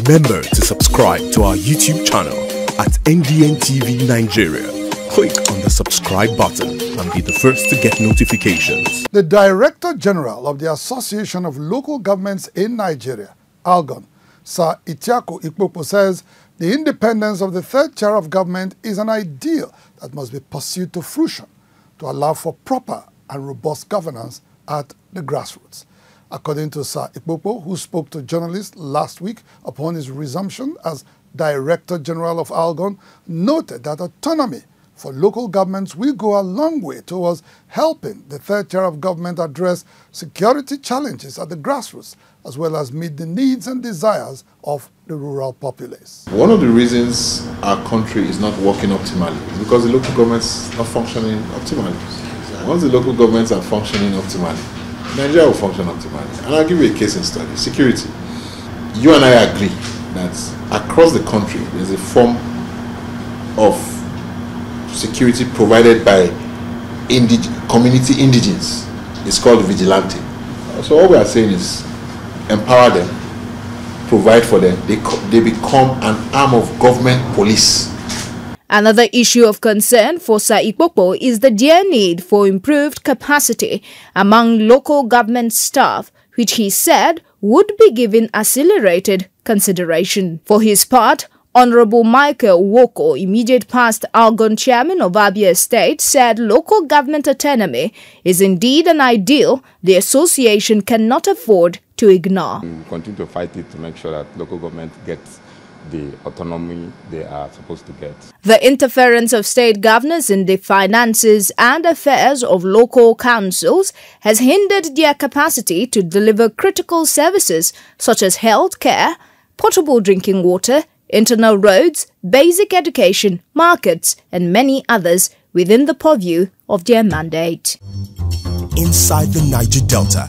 Remember to subscribe to our YouTube channel at NDN TV Nigeria. Click on the subscribe button and be the first to get notifications. The Director General of the Association of Local Governments in Nigeria, Algon, Sir Itiako Ikpopo, says the independence of the third tier of government is an ideal that must be pursued to fruition to allow for proper and robust governance at the grassroots. According to Sir Ikpopo, who spoke to journalists last week upon his resumption as Director General of Algon, noted that autonomy for local governments will go a long way towards helping the third tier of government address security challenges at the grassroots, as well as meet the needs and desires of the rural populace. One of the reasons our country is not working optimally is because the local governments are not functioning optimally. Once the local governments are functioning optimally, Nigeria will function optimally. And I'll give you a case in study. Security. You and I agree that across the country there's a form of security provided by community indigents. It's called vigilante. So all we are saying is empower them, provide for them, they become an arm of government police. Another issue of concern for Sir Ikpopo is the dire need for improved capacity among local government staff, which he said would be given accelerated consideration. For his part, Honorable Michael Woko, immediate past Algon chairman of Abia State, said local government autonomy is indeed an ideal the association cannot afford to ignore. We continue to fight it to make sure that local government gets the autonomy they are supposed to get. The interference of state governors in the finances and affairs of local councils has hindered their capacity to deliver critical services such as health care, potable drinking water, internal roads, basic education, markets, and many others within the purview of their mandate. Inside the Niger Delta,